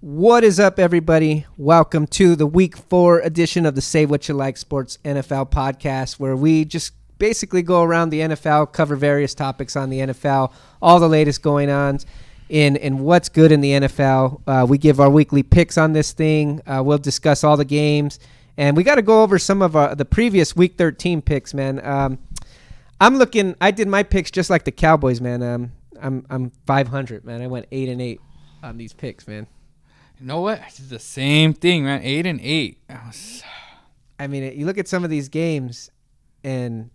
What is up, everybody? Welcome to the Week 4 edition of the Say What You Like Sports NFL podcast, where we just basically go around the NFL, cover various topics on the NFL, all the latest going on in what's good in the NFL. We give our weekly picks on this thing. We'll discuss all the games, and we got to go over some of the previous Week 13 picks, man. I did my picks just like the Cowboys, man. I'm 500, man. I went 8-8 on these picks, man. You know what? I did the same thing, man. 8-8. I mean, you look at some of these games, and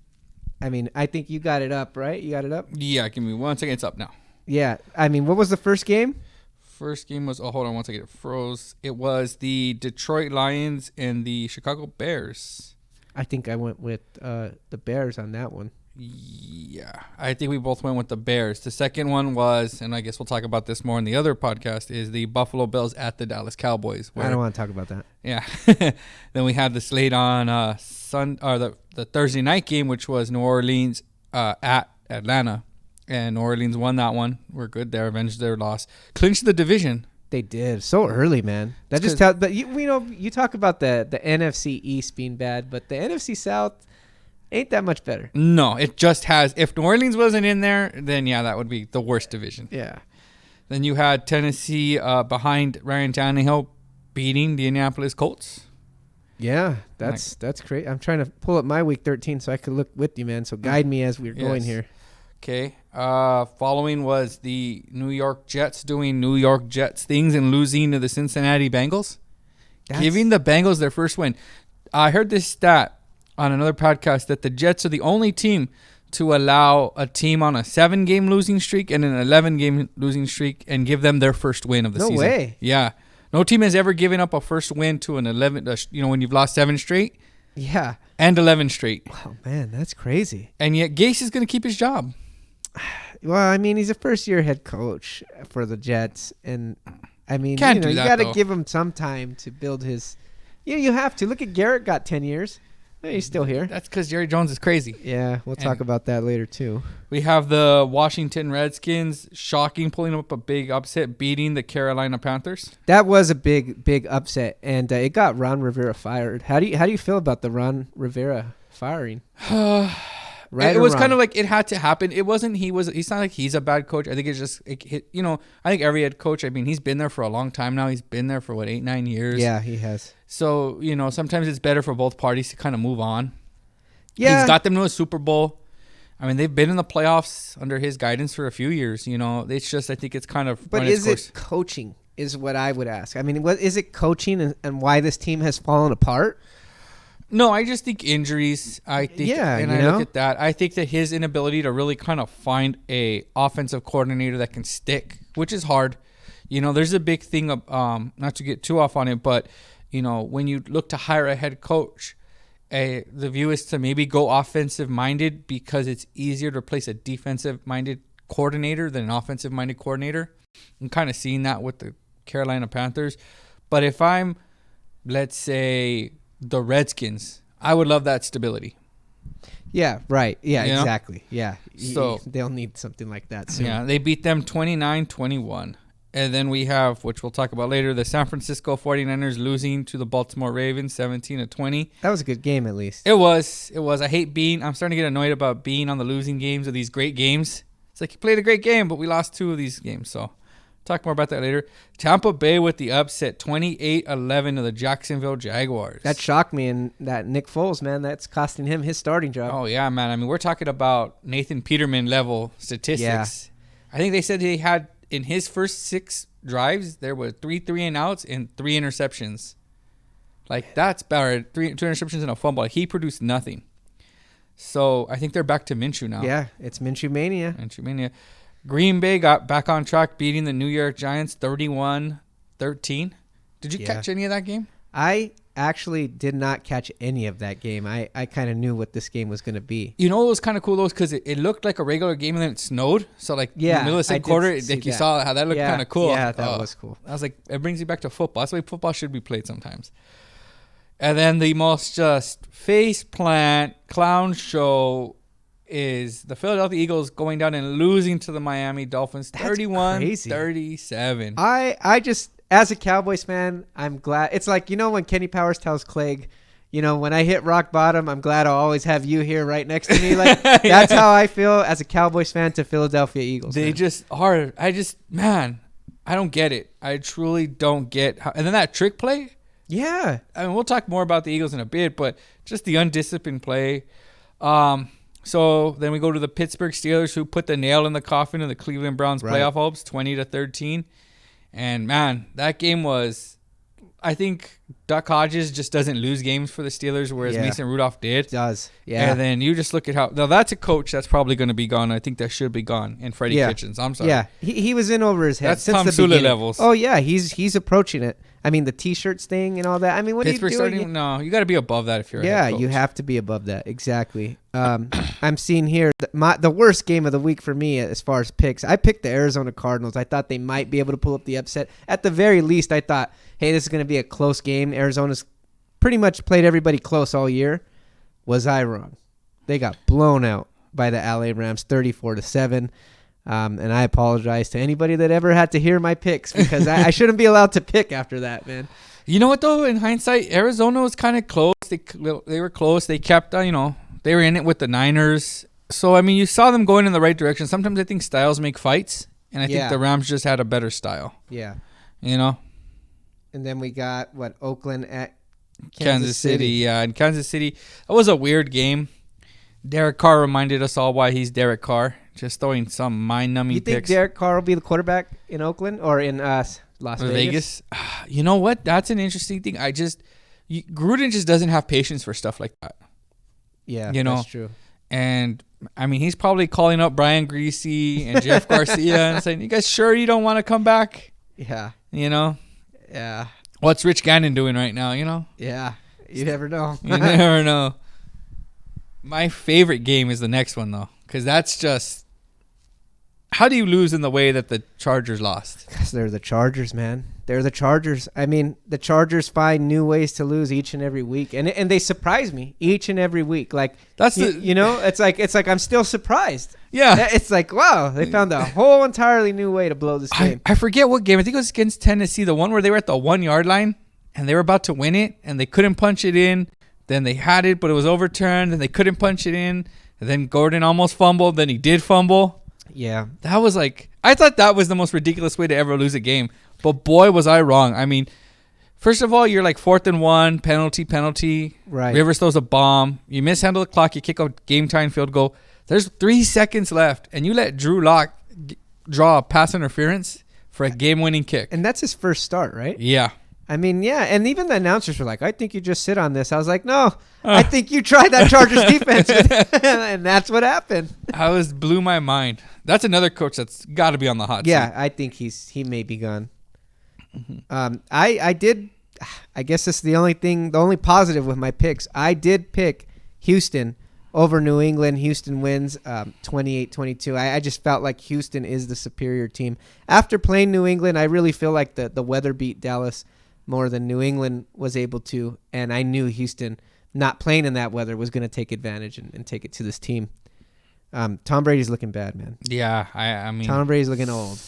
I mean, I think you got it up, right? You got it up? Yeah, give me 1 second. It's up now. Yeah. I mean, what was the first game? First game was, hold on 1 second. It froze. It was the Detroit Lions and the Chicago Bears. I think I went with the Bears on that one. Yeah, I think we both went with the Bears. The second one was, and I guess we'll talk about this more in the other podcast, is the Buffalo Bills at the Dallas Cowboys. I don't want to talk about that. Yeah. Then we had the slate on the Thursday night game, which was New Orleans at Atlanta. And New Orleans won that one. We're good there. Avenged their loss. Clinched the division. They did so early, man. That just tells. But you talk about the NFC East being bad, but the NFC South ain't that much better. No, it just has. If New Orleans wasn't in there, then yeah, that would be the worst division. Yeah. Then you had Tennessee behind Ryan Tannehill beating the Indianapolis Colts. Yeah, that's great. I'm trying to pull up my Week 13 so I could look with you, man. So guide me as we're going here. Okay. Following was the New York Jets doing New York Jets things and losing to the Cincinnati Bengals. Giving the Bengals their first win. I heard this stat on another podcast that the Jets are the only team to allow a team on a 7-game losing streak and an 11-game losing streak and give them their first win of the season. No way. Yeah. No team has ever given up a first win to an 11, when you've lost 7 straight. Yeah. And 11 straight. Oh, man, that's crazy. And yet Gase is going to keep his job. Well, I mean, he's a first-year head coach for the Jets. And, I mean, you got to give him some time to build his – you have to. Look at Garrett, got 10 years. He's still here. That's because Jerry Jones is crazy. Yeah, we'll talk about that later, too. We have the Washington Redskins pulling up a big upset, beating the Carolina Panthers. That was a big upset, and it got Ron Rivera fired. How do you feel about the Ron Rivera firing? Right, it was kind of like it had to happen. It wasn't. He's not like he's a bad coach. I think it's just. I think every head coach. I mean, he's been there for a long time now. He's been there for 8-9 years. Yeah, he has. So sometimes it's better for both parties to kind of move on. Yeah, he's got them to a Super Bowl. I mean, they've been in the playoffs under his guidance for a few years. It's just I think it's kind of. But is it coaching? Is what I would ask. I mean, what is it coaching and why this team has fallen apart? No, I just think injuries. I think, I look at that. I think that his inability to really kind of find a offensive coordinator that can stick, which is hard. There's a big thing of not to get too off on it, but when you look to hire a head coach, the view is to maybe go offensive minded because it's easier to replace a defensive minded coordinator than an offensive minded coordinator. I'm kind of seeing that with the Carolina Panthers, but if I'm, let's say, the Redskins, I would love that stability. Yeah, right. Yeah, exactly. Yeah. So they'll need something like that soon. Yeah, they beat them 29-21. And then we have, which we'll talk about later, the San Francisco 49ers losing to the Baltimore Ravens 17-20. That was a good game at least. It was. I hate I'm starting to get annoyed about being on the losing games of these great games. It's like you played a great game, but we lost 2 of these games, so talk more about that later. Tampa Bay with the upset, 28-11 of the Jacksonville Jaguars. That shocked me, and that Nick Foles, man, that's costing him his starting job. Oh, yeah, man. I mean, we're talking about Nathan Peterman level statistics. Yeah. I think they said he had, in his first 6 drives, there were 3 3-and-outs and 3 interceptions. Like, that's bad. 2 interceptions and a fumble. Like, he produced nothing. So, I think they're back to Minshew now. Yeah, it's Minshew Mania. Green Bay got back on track, beating the New York Giants 31-13. Did you catch any of that game? I actually did not catch any of that game. I kind of knew what this game was going to be. What was kind of cool, though, because it looked like a regular game and then it snowed. So, in the middle of the second quarter, you saw how that looked kind of cool. Yeah, that was cool. I was like, it brings you back to football. That's the way football should be played sometimes. And then the most just face plant clown show is the Philadelphia Eagles going down and losing to the Miami Dolphins 31-37. as a Cowboys fan, I'm glad. It's like, when Kenny Powers tells Clegg, when I hit rock bottom, I'm glad I'll always have you here right next to me. Like that's how I feel as a Cowboys fan to Philadelphia Eagles. They just are. Man, I don't get it. I truly don't get how. And then that trick play. Yeah. I mean, we'll talk more about the Eagles in a bit, but just the undisciplined play. So then we go to the Pittsburgh Steelers, who put the nail in the coffin of the Cleveland Browns playoff hopes, 20-13. And man, that game was, I think Duck Hodges just doesn't lose games for the Steelers, whereas Mason Rudolph did. Does, yeah. And then you just look at how, now that's a coach that's probably going to be gone. I think that should be gone. And Freddie Kitchens, I'm sorry. Yeah, he was in over his head. That's since Tom the Sula beginning. levels. Oh yeah, he's approaching it. I mean, the T-shirts thing and all that. I mean, what Pittsburgh are you doing? No, you got to be above that if you're a head coach. You have to be above that. Exactly. I'm seeing here the worst game of the week for me as far as picks. I picked the Arizona Cardinals. I thought they might be able to pull up the upset. At the very least, I thought, hey, this is going to be a close game. Arizona's pretty much played everybody close all year. Was I wrong? They got blown out by the LA Rams, 34-7. And I apologize to anybody that ever had to hear my picks because I shouldn't be allowed to pick after that, man. You know what, though? In hindsight, Arizona was kind of close. They were close. They kept, they were in it with the Niners. So, I mean, you saw them going in the right direction. Sometimes I think styles make fights, and I think the Rams just had a better style. Yeah. And then we got, Oakland at Kansas City. Yeah, in Kansas City, that was a weird game. Derek Carr reminded us all why he's Derek Carr. Just throwing some mind-numbing picks. You think Derek Carr will be the quarterback in Oakland or in Las Vegas? You know what? That's an interesting thing. Gruden just doesn't have patience for stuff like that. Yeah, that's true. And, I mean, he's probably calling up Brian Greasy and Jeff Garcia and saying, you guys sure you don't want to come back? Yeah. Yeah. What's Rich Gannon doing right now, Yeah. You never know. You never know. My favorite game is the next one, though, because that's just... How do you lose in the way that the Chargers lost? Because they're the Chargers, man. They're the Chargers. I mean, the Chargers find new ways to lose each and every week, and they surprise me each and every week. Like that's it's like I'm still surprised. Yeah, it's like wow, they found a whole entirely new way to blow this game. I forget what game. I think it was against Tennessee, the one where they were at the 1 yard line and they were about to win it and they couldn't punch it in. Then they had it, but it was overturned, and they couldn't punch it in. And then Gordon almost fumbled. Then he did fumble. Yeah. That was I thought that was the most ridiculous way to ever lose a game. But boy, was I wrong. I mean, first of all, you're 4th and 1, penalty. Right. Rivers throws a bomb. You mishandle the clock. You kick a game-tying field goal. There's 3 seconds left, and you let Drew Lock draw a pass interference for a game-winning kick. And that's his first start, right? Yeah. I mean, yeah, and even the announcers were like, I think you just sit on this. I was like, no, I think you tried that Chargers defense, and that's what happened. Blew my mind. That's another coach that's got to be on the hot seat. Yeah, I think he may be gone. Mm-hmm. I guess this is the only positive with my picks. I did pick Houston over New England. Houston wins 28-22. I just felt like Houston is the superior team. After playing New England, I really feel like the weather beat Dallas more than New England was able to, and I knew Houston not playing in that weather was going to take advantage and take it to this team. Tom Brady's looking bad, man. Yeah, I mean... Tom Brady's looking old.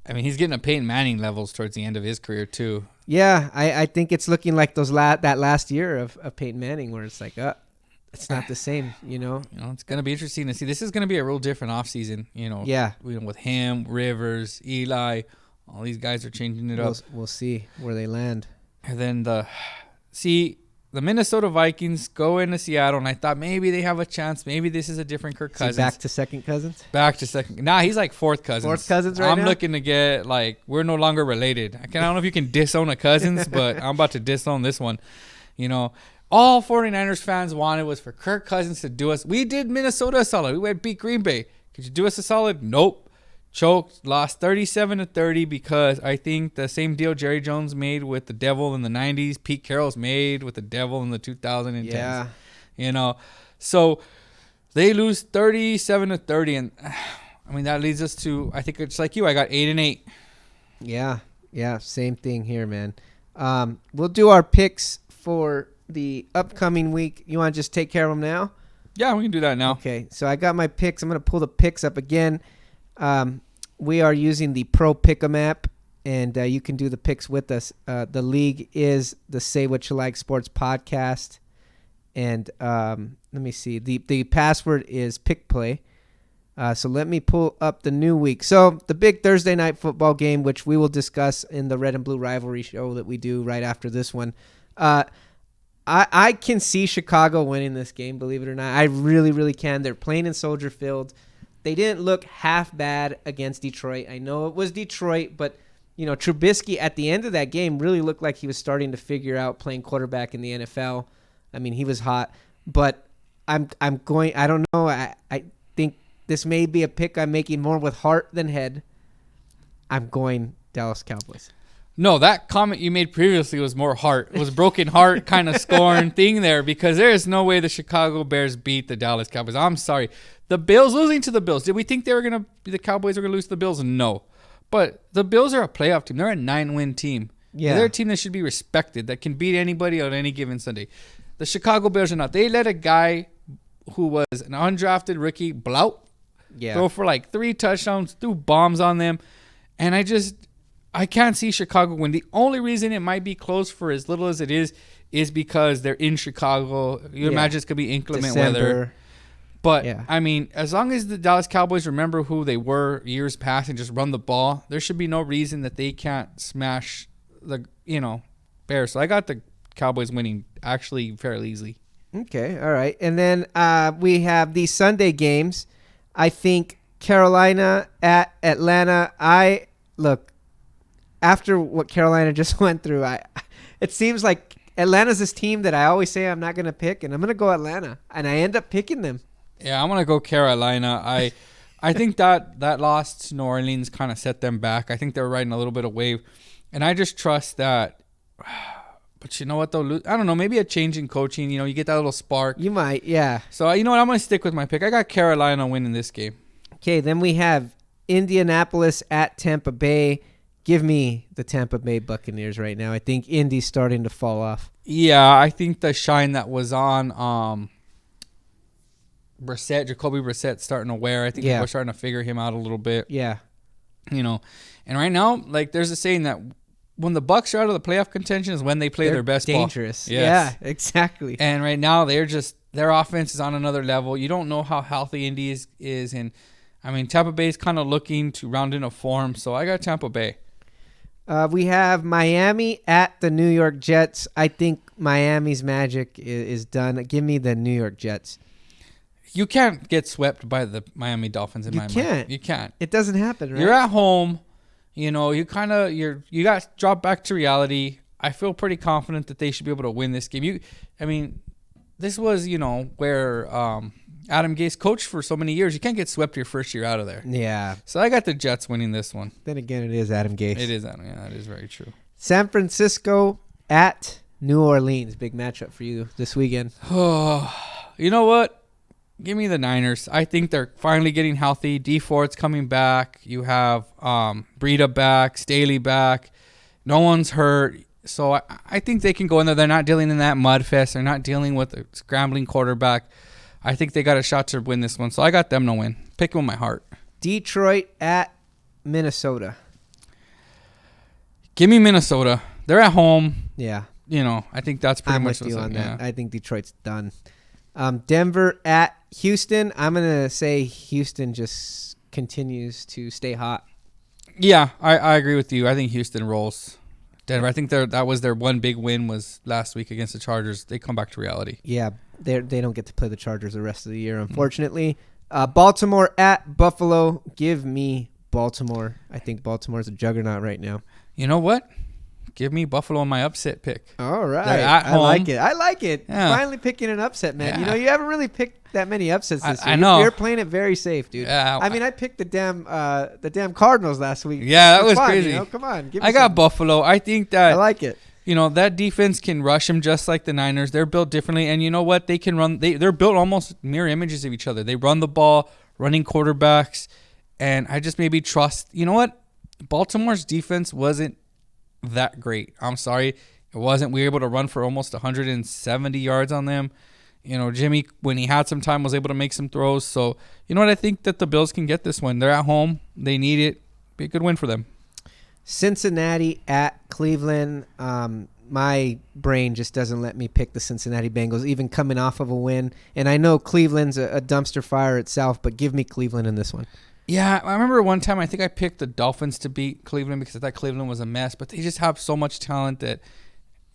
I mean, he's getting a Peyton Manning levels towards the end of his career, too. Yeah, I think it's looking like that last year of Peyton Manning where it's like, it's not the same, It's going to be interesting to see. This is going to be a real different offseason, Yeah. With him, Rivers, Eli... All these guys are changing it up. We'll see where they land. And then the Minnesota Vikings go into Seattle, and I thought maybe they have a chance. Maybe this is a different Kirk Cousins. Back to second cousins? Back to second. Nah, he's like fourth Cousins. Fourth Cousins right now? I'm looking to get, we're no longer related. I don't know if you can disown a Cousins, but I'm about to disown this one. All 49ers fans wanted was for Kirk Cousins to do us. We did Minnesota a solid. We went beat Green Bay. Could you do us a solid? Nope. Choked, lost 37-30 because I think the same deal Jerry Jones made with the Devil in the 90s, Pete Carroll's made with the Devil in the 2010s. Yeah. So they lose 37-30, and I mean that leads us to, I think it's like you, I got 8-8. Yeah, same thing here, man. We'll do our picks for the upcoming week. You want to just take care of them now? Yeah, we can do that now. Okay, so I got my picks. I'm going to pull the picks up again. We are using the Pro Pick'em app. and you can do the picks with us. The league is the Say What You Like Sports Podcast, and let me see. The password is PickPlay. So let me pull up the new week. So the big Thursday night football game, which we will discuss in the Red and Blue Rivalry show that we do right after this one. I can see Chicago winning this game, believe it or not. I really, really can. They're playing in Soldier Field. They didn't look half bad against Detroit. I know it was Detroit, but Trubisky at the end of that game really looked like he was starting to figure out playing quarterback in the NFL. I mean, he was hot, but I don't know. I think this may be a pick I'm making more with heart than head. I'm going Dallas Cowboys. No, that comment you made previously was more heart. It was broken heart kind of scorn thing there, because there is no way the Chicago Bears beat the Dallas Cowboys. I'm sorry. The Bills losing to the Bills. Did we think the Cowboys were going to lose to the Bills? No. But the Bills are a playoff team. They're a 9-win team. Yeah. They're a team that should be respected, that can beat anybody on any given Sunday. The Chicago Bears are not. They let a guy who was an undrafted rookie, Blout, throw for like 3 touchdowns, threw bombs on them. And I can't see Chicago win. The only reason it might be close for as little as it is because they're in Chicago. You imagine it's going to be inclement weather. But, I mean, as long as the Dallas Cowboys remember who they were years past and just run the ball, there should be no reason that they can't smash the, Bears. So I got the Cowboys winning actually fairly easily. Okay, all right. And then we have these Sunday games. I think Carolina at Atlanta. After what Carolina just went through, it seems like Atlanta's this team that I always say I'm not going to pick, and I'm going to go Atlanta, and I end up picking them. Yeah, I'm going to go Carolina. I think that loss to New Orleans kind of set them back. I think they're riding a little bit of wave, and I just trust that. But you know what, though? I don't know. Maybe a change in coaching. You get that little spark. You might, yeah. So, you know what? I'm going to stick with my pick. I got Carolina winning this game. Okay, then we have Indianapolis at Tampa Bay. Give me the Tampa Bay Buccaneers right now. I think Indy's starting to fall off. Yeah, I think the shine that was on Jacoby Brissett's starting to wear. I think people are starting to figure him out a little bit. Yeah. And right now, there's a saying that when the Bucs are out of the playoff contention is when they play their best dangerous ball. Yes. Yeah, exactly. And right now, their offense is on another level. You don't know how healthy Indy is. And, I mean, Tampa Bay is kind of looking to round in a form. So I got Tampa Bay. We have Miami at the New York Jets. I think Miami's magic is done. Give me the New York Jets. You can't get swept by the Miami Dolphins in my mind. You can't. It doesn't happen, right? You're at home. You got dropped back to reality. I feel pretty confident that they should be able to win this game. This was, where Adam Gase coached for so many years. You can't get swept your first year out of there. Yeah. So I got the Jets winning this one. Then again, it is Adam Gase. It is Adam. Yeah, that is very true. San Francisco at New Orleans. Big matchup for you this weekend. Oh, you know what? Give me the Niners. I think they're finally getting healthy. D Ford's coming back. You have Breida back, Staley back. No one's hurt. So I think they can go in there. They're not dealing in that mud fest. They're not dealing with a scrambling quarterback. I think they got a shot to win this one. So I got them to win. Pick with my heart. Detroit at Minnesota. Give me Minnesota. They're at home. Yeah. I think that's pretty much with you on that. I think Detroit's done. Denver at Houston. I'm going to say Houston just continues to stay hot. Yeah, I agree with you. I think Houston rolls. Denver, I think that was their one big win was last week against the Chargers. They come back to reality. Yeah, they don't get to play the Chargers the rest of the year, unfortunately. Baltimore at Buffalo. Give me Baltimore. I think Baltimore's a juggernaut right now. You know what? Give me Buffalo on my upset pick. All right. At home. I like it. Yeah. Finally picking an upset, man. Yeah. You haven't really picked that many upsets this year. I know. You're playing it very safe, dude. Yeah, I picked the damn Cardinals last week. Yeah, that was crazy. Come on. I got Buffalo. I think that I like it. That defense can rush them just like the Niners. They're built differently, and you know what? They can run. They're built almost mirror images of each other. They run the ball, running quarterbacks, and I just maybe trust. You know what? Baltimore's defense wasn't that great. I'm sorry. It wasn't. We were able to run for almost 170 yards on them. Jimmy, when he had some time, was able to make some throws. So, you know what? I think that the Bills can get this one. They're at home. They need it. Be a good win for them. Cincinnati at Cleveland. My brain just doesn't let me pick the Cincinnati Bengals, even coming off of a win. And I know Cleveland's a dumpster fire itself, but give me Cleveland in this one. Yeah, I remember one time I think I picked the Dolphins to beat Cleveland because I thought Cleveland was a mess, but they just have so much talent that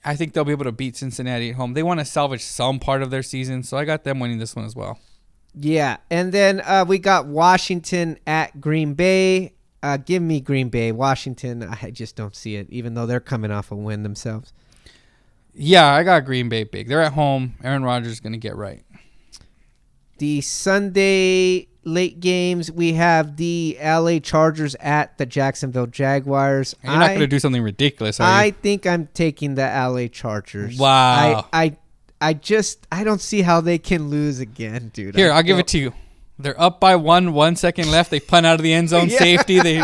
I think they'll be able to beat Cincinnati at home. They want to salvage some part of their season, so I got them winning this one as well. Yeah, and then we got Washington at Green Bay. Give me Green Bay. Washington, I just don't see it, even though they're coming off a win themselves. Yeah, I got Green Bay big. They're at home. Aaron Rodgers is going to get right. The Sunday late games, we have the LA Chargers at the Jacksonville Jaguars. You're not going to do something ridiculous, are you? I think I'm taking the LA Chargers. Wow. I don't see how they can lose again, dude. Here, I'll give it to you. They're up by 1 second left. They punt out of the end zone, safety. They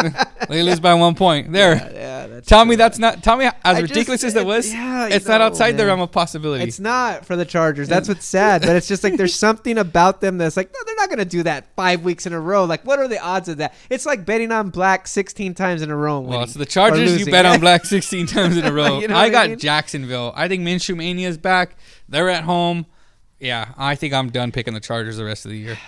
lose by 1 point. There. That's tell true. me that's not. Tell me as ridiculous as it was. It's not outside the realm of possibility. It's not for the Chargers. That's what's sad. But it's just like there's something about them that's like, no, they're not going to do that 5 weeks in a row. Like, what are the odds of that? It's like betting on black 16 times in a row. Well, so the Chargers, you bet on black 16 times in a row. You know I got mean? Jacksonville. I think Minshew Mania's back. They're at home. Yeah, I think I'm done picking the Chargers the rest of the year.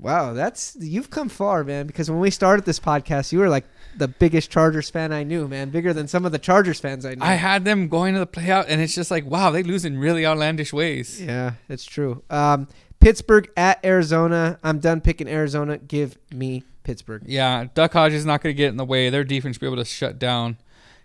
Wow, you've come far, man, because when we started this podcast, you were like the biggest Chargers fan I knew, man, bigger than some of the Chargers fans I knew. I had them going to the playoff, and it's just like, wow, they lose in really outlandish ways. Yeah, it's true. Pittsburgh at Arizona. I'm done picking Arizona. Give me Pittsburgh. Yeah, Duck Hodges is not going to get in the way. Their defense will be able to shut down.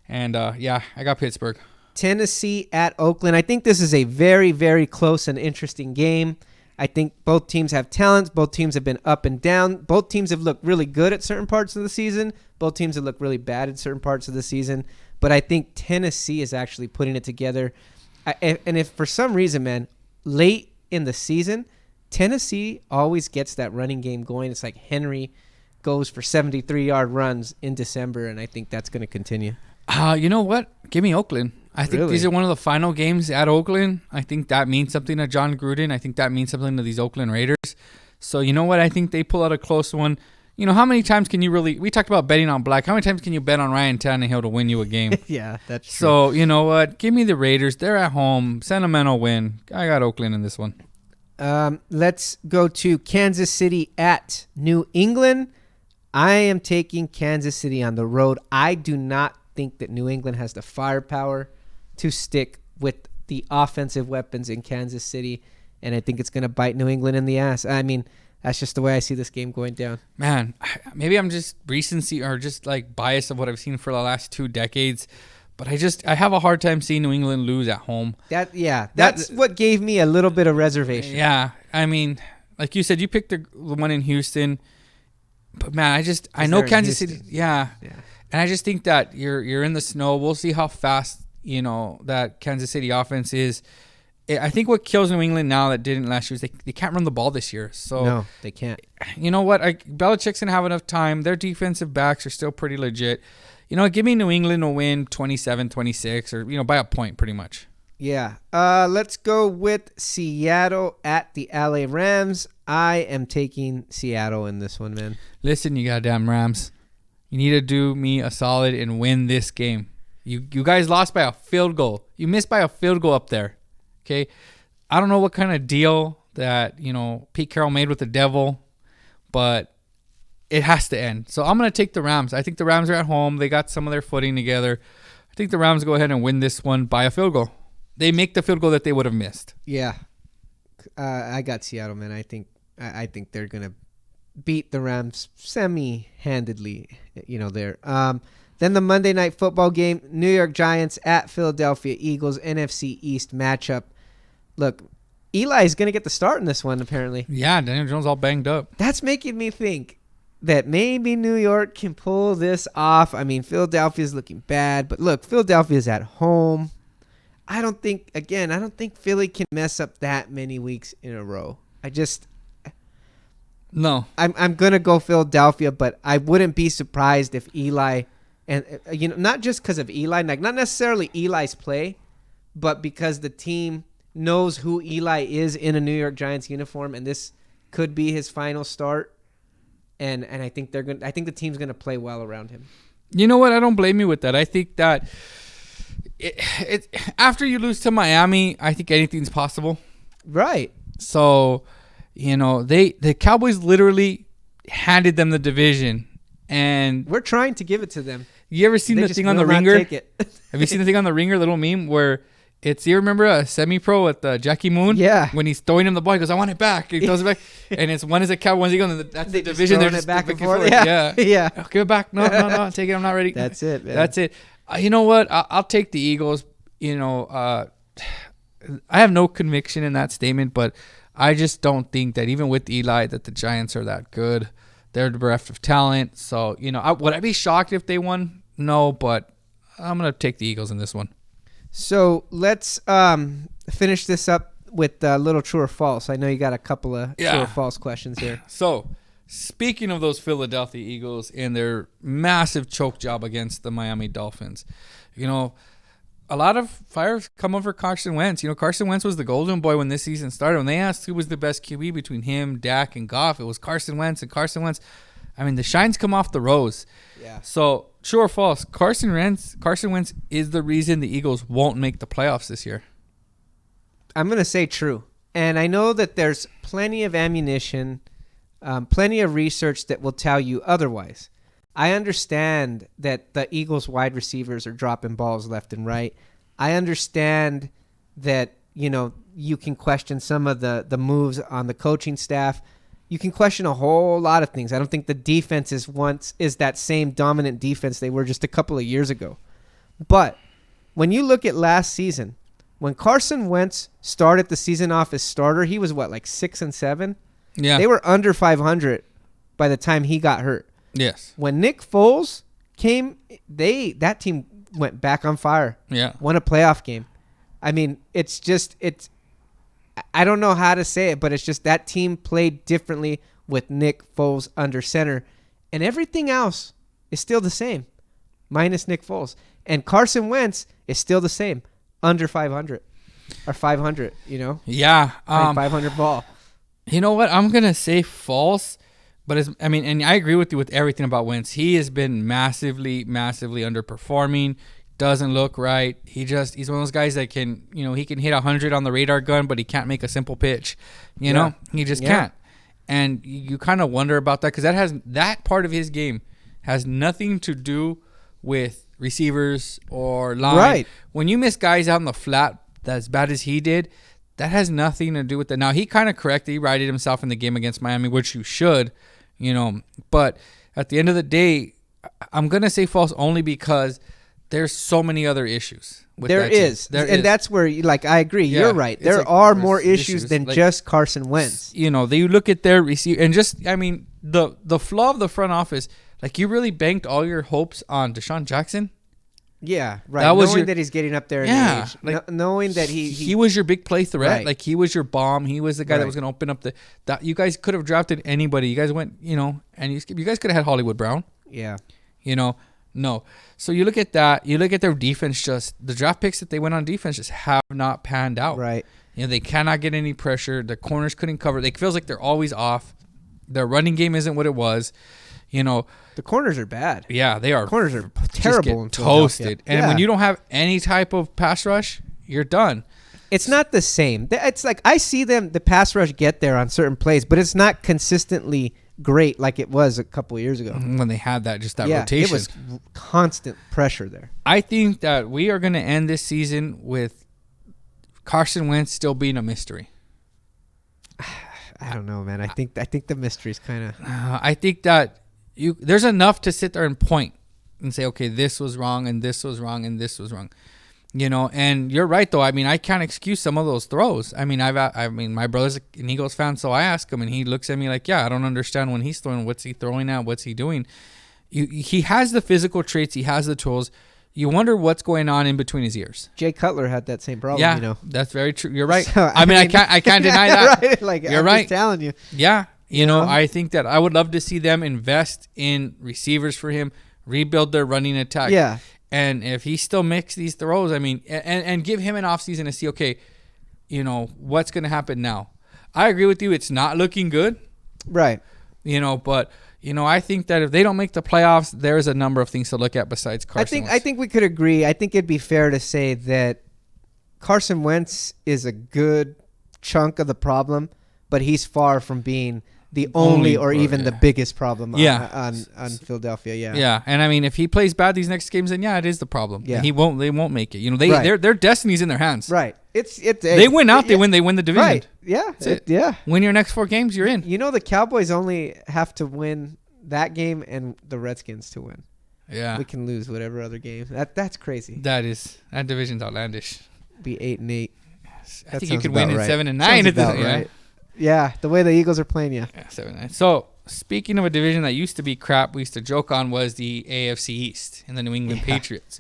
And, yeah, I got Pittsburgh. Tennessee at Oakland. I think this is a very, very close and interesting game. I think both teams have talents. Both teams have been up and down. Both teams have looked really good at certain parts of the season. Both teams have looked really bad at certain parts of the season. But I think Tennessee is actually putting it together. And if for some reason, man, late in the season, Tennessee always gets that running game going. It's like Henry goes for 73-yard runs in December, and I think that's going to continue. You know what? Give me Oakland. I think these are one of the final games at Oakland. I think that means something to John Gruden. I think that means something to these Oakland Raiders. So, you know what? I think they pull out a close one. You know, how many times can you we talked about betting on black. How many times can you bet on Ryan Tannehill to win you a game? Yeah, that's true. So, you know what? Give me the Raiders. They're at home. Sentimental win. I got Oakland in this one. Let's go to Kansas City at New England. I am taking Kansas City on the road. I do not think that New England has the firepower to stick with the offensive weapons in Kansas City, and I think it's going to bite New England in the ass. I mean, that's just the way I see this game going down. Man, maybe I'm just recency or just like biased of what I've seen for the last 2 decades, but I have a hard time seeing New England lose at home. That's what gave me a little bit of reservation. Yeah, I mean, like you said, you picked the one in Houston, but man, I know Kansas City. Yeah, and I just think that you're in the snow. We'll see how fast that Kansas City offense is. I think what kills New England now that didn't last year is they can't run the ball this year. So no, they can't. You know what? Belichick's gonna have enough time. Their defensive backs are still pretty legit. You know, give me New England to win 27-26 or by a point pretty much. Yeah. Let's go with Seattle at the LA Rams. I am taking Seattle in this one, man. Listen, you goddamn Rams. You need to do me a solid and win this game. You guys lost by a field goal. You missed by a field goal up there. Okay? I don't know what kind of deal that, Pete Carroll made with the devil, but it has to end. So I'm going to take the Rams. I think the Rams are at home. They got some of their footing together. I think the Rams go ahead and win this one by a field goal. They make the field goal that they would have missed. Yeah. I got Seattle, man. I think they're going to beat the Rams semi-handedly, there. Then the Monday Night Football game, New York Giants at Philadelphia Eagles, NFC East matchup. Look, Eli is going to get the start in this one, apparently. Yeah, Daniel Jones all banged up. That's making me think that maybe New York can pull this off. I mean, Philadelphia's looking bad, but look, Philadelphia's at home. I don't think Philly can mess up that many weeks in a row. No. I'm going to go Philadelphia, but I wouldn't be surprised if Eli, and not just because of Eli, like not necessarily Eli's play, but because the team knows who Eli is in a New York Giants uniform, and this could be his final start. And I think the team's going to play well around him. You know what? I don't blame you with that. I think that after you lose to Miami, I think anything's possible. Right. So, the Cowboys literally handed them the division, and we're trying to give it to them. You ever seen the thing on the Ringer? Have you seen the thing on the Ringer, little meme where you remember a semi-pro with Jackie Moon? Yeah. When he's throwing him the ball, he goes, "I want it back." He throws it back, and one is a Cowboy, one's Eagle, and that's the division. They're just back and forth. Yeah. Yeah. Oh, give it back. No, take it. I'm not ready. That's it, man. That's it. You know what? I'll take the Eagles. I have no conviction in that statement, but I just don't think that even with Eli that the Giants are that good. They're bereft of talent. So, would I be shocked if they won? No, but I'm going to take the Eagles in this one. So let's finish this up with a little true or false. I know you got a couple of true or false questions here. So, speaking of those Philadelphia Eagles and their massive choke job against the Miami Dolphins, a lot of fires come over Carson Wentz. Carson Wentz was the golden boy when this season started. When they asked who was the best QB between him, Dak, and Goff, it was Carson Wentz. And Carson Wentz, the shines come off the rose. Yeah. So, true or false, Carson Wentz is the reason the Eagles won't make the playoffs this year. I'm going to say true. And I know that there's plenty of ammunition, plenty of research that will tell you otherwise. I understand that the Eagles wide receivers are dropping balls left and right. I understand that, you can question some of the moves on the coaching staff. You can question a whole lot of things. I don't think the defense is that same dominant defense they were just a couple of years ago. But when you look at last season, when Carson Wentz started the season off as starter, he was like 6-7? Yeah. They were under 500 by the time he got hurt. Yes. When Nick Foles came, that team went back on fire. Yeah. Won a playoff game. I don't know how to say it, but it's just that team played differently with Nick Foles under center. And everything else is still the same, minus Nick Foles. And Carson Wentz is still the same, under 500 or 500, Yeah. 500 ball. You know what? I'm going to say false. But and I agree with you with everything about Wentz. He has been massively, massively underperforming. Doesn't look right. He's one of those guys that can, he can hit 100 on the radar gun, but he can't make a simple pitch. He just can't. And you kind of wonder about that because that part of his game has nothing to do with receivers or line. Right. When you miss guys out in the flat as bad as he did, that has nothing to do with that. Now he kind of corrected. He righted himself in the game against Miami, which you should. But at the end of the day, I'm going to say false only because there's so many other issues. There is. That's where, I agree. Yeah, you're right. There are more issues than just Carson Wentz. You look at their receiver and the flaw of the front office, you really banked all your hopes on Deshaun Jackson. Yeah, right. Knowing that he's getting up there in age. Knowing that he was your big play threat. Right. He was your bomb. He was the guy that was going to open up that you guys could have drafted anybody. You guys went, and you guys could have had Hollywood Brown. Yeah. No. So you look at that. You look at their defense. Just the draft picks that they went on defense just have not panned out. Right. They cannot get any pressure. The corners couldn't cover. It feels like they're always off. Their running game isn't what it was. The corners are bad. Yeah, they are. The corners are terrible. Just get toasted. And when you don't have any type of pass rush, you're done. It's not the same. It's I see the pass rush get there on certain plays, but it's not consistently great like it was a couple of years ago. When they had that rotation. It was constant pressure there. I think that we are going to end this season with Carson Wentz still being a mystery. I don't know, man. I think the mystery's kind of... I think that there's enough to sit there and point and say, okay, this was wrong and this was wrong and this was wrong. And you're right, though. I can't excuse some of those throws. My brother's an Eagles fan, so I ask him, and he looks at me like, yeah, I don't understand when he's throwing. What's he throwing at? What's he doing? He has the physical traits. He has the tools. You wonder what's going on in between his ears. Jay Cutler had that same problem. Yeah, that's very true. You're right. So, I can't deny that. Right? You're I'm right. Just telling you. Yeah. I think that I would love to see them invest in receivers for him, rebuild their running attack. Yeah. And if he still makes these throws, and give him an offseason to see, okay, what's going to happen now. I agree with you. It's not looking good. Right. But I think that if they don't make the playoffs, there's a number of things to look at besides Carson Wentz. I think we could agree. I think it'd be fair to say that Carson Wentz is a good chunk of the problem, but he's far from being the only or even the biggest problem on Philadelphia. Yeah. Yeah. And I mean, if he plays bad these next games, then it is the problem. Yeah. And they won't make it. Their destiny's in their hands. Right. They win out, they win the division. Right. Yeah. Win your next 4 games, you're in. The Cowboys only have to win that game and the Redskins to win. Yeah. We can lose whatever other game. That's crazy. That division's outlandish. Be 8-8. I think you could win in 7-9 at this right. Yeah, the way the Eagles are playing, yeah. 7-9. So, speaking of a division that used to be crap, we used to joke on, was the AFC East and the New England Patriots.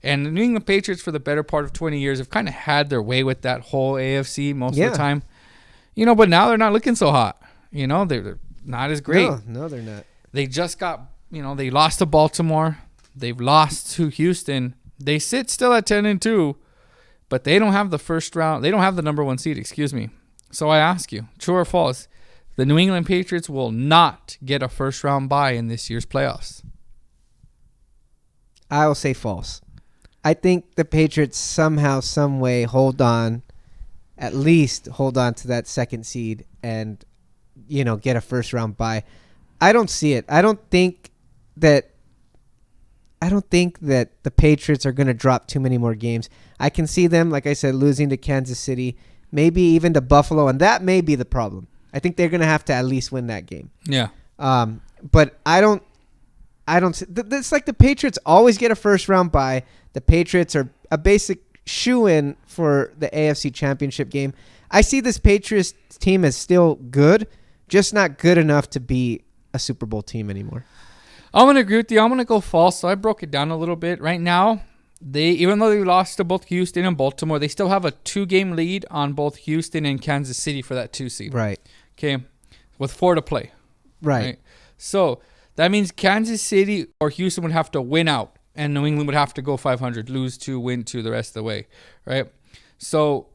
And the New England Patriots, for the better part of 20 years, have kind of had their way with that whole AFC most of the time. But now they're not looking so hot. They're not as great. No, they're not. They just got, they lost to Baltimore. They've lost to Houston. They sit still at 10-2, but they don't have the first round. They don't have the number 1 seed, excuse me. So I ask you, true or false, the New England Patriots will not get a first-round bye in this year's playoffs? I will say false. I think the Patriots somehow, some way at least hold on to that 2nd seed and, get a first-round bye. I don't see it. I don't think that the Patriots are going to drop too many more games. I can see them, like I said, losing to Kansas City, maybe even to Buffalo, and that may be the problem. I think they're going to have to at least win that game. Yeah. But I don't. It's like the Patriots always get a first round bye. The Patriots are a basic shoe-in for the AFC Championship game. I see this Patriots team as still good, just not good enough to be a Super Bowl team anymore. I'm going to agree with you. I'm going to go false. So I broke it down a little bit. Right now, even though they lost to both Houston and Baltimore, they still have a 2-game lead on both Houston and Kansas City for that 2 seed. Right. Okay. With 4 to play. Right. So that means Kansas City or Houston would have to win out, and New England would have to go 500, lose 2, win 2 the rest of the way. Right. So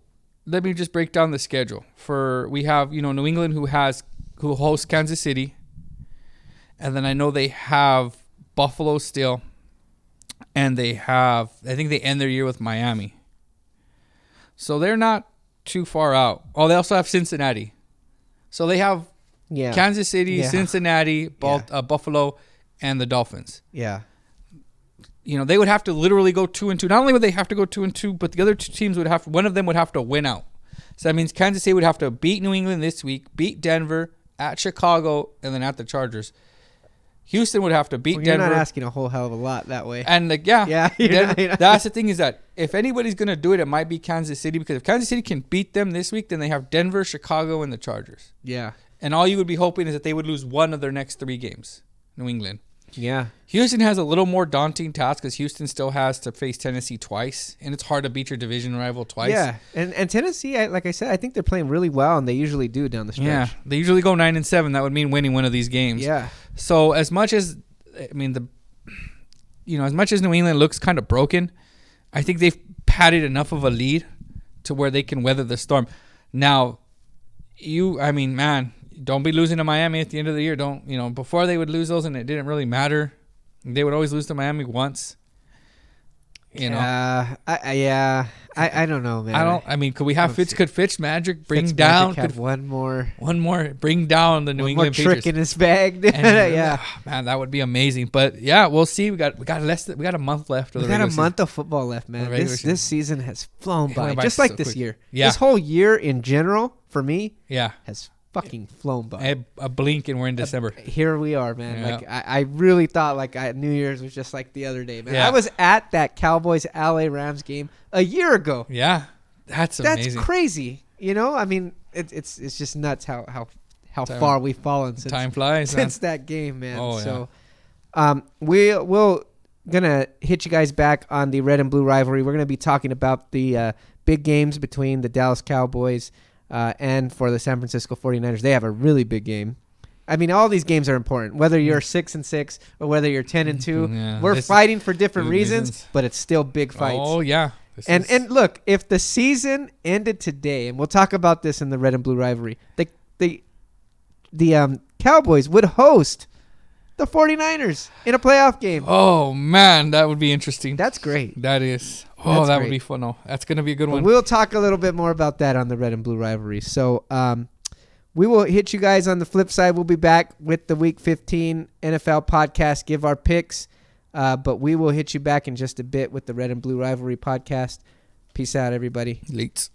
let me just break down the schedule. We have, New England who hosts Kansas City, and then I know they have Buffalo still. And I think they end their year with Miami. So they're not too far out. Oh, they also have Cincinnati. So they have Kansas City, Cincinnati, Buffalo, and the Dolphins. Yeah. They would have to literally go 2-2. Not only would they have to go 2-2, but the other 2 teams one of them would have to win out. So that means Kansas City would have to beat New England this week, beat Denver, at Chicago, and then at the Chargers. Houston would have to beat Denver. You're not asking a whole hell of a lot that way. And that's the thing, is that if anybody's going to do it, it might be Kansas City, because if Kansas City can beat them this week, then they have Denver, Chicago, and the Chargers. Yeah. And all you would be hoping is that they would lose one of their next 3 games, New England. Yeah. Houston has a little more daunting task, because Houston still has to face Tennessee twice, and it's hard to beat your division rival twice. Yeah. And Tennessee, like I said, I think they're playing really well, and they usually do down the stretch. Yeah. They usually go 9-7. That would mean winning one of these games. Yeah. So as much as as much as New England looks kind of broken, I think they've padded enough of a lead to where they can weather the storm. Now, don't be losing to Miami at the end of the year. Before they would lose those and it didn't really matter. They would always lose to Miami once. I don't know, man. Could we have Fitz Magic bring down? Have one more, bring down the New England Patriots. Trick in his bag. Yeah, man, that would be amazing. But yeah, we'll see. We got a month left. We got a month of football left, man. This season has flown by, just like this quick. year. Yeah. This whole year in general, for me, has fucking flown by. A blink and we're in December. Here we are, man. Yeah. Like I really thought New Year's was just like the other day, man. Yeah. I was at that Cowboys LA Rams game a year ago. Yeah, that's amazing. That's crazy. It's just nuts how far we've fallen since time flies since that game, man. Oh, so, we'll gonna hit you guys back on the red and blue rivalry. We're gonna be talking about the big games between the Dallas Cowboys and for the San Francisco 49ers. They have a really big game. All these games are important, whether you're 6-6 or whether you're 10-2. Yeah, we're fighting for different reasons, but it's still big fights. Oh yeah. And look, if the season ended today, and we'll talk about this in the red and blue rivalry, the Cowboys would host the 49ers in a playoff game. Oh, man, that would be interesting. That's great. That is. Oh, that would be fun. Oh, that's going to be a good one. We'll talk a little bit more about that on the Red and Blue Rivalry. So we will hit you guys on the flip side. We'll be back with the Week 15 NFL podcast, give our picks. But we will hit you back in just a bit with the Red and Blue Rivalry podcast. Peace out, everybody. Late.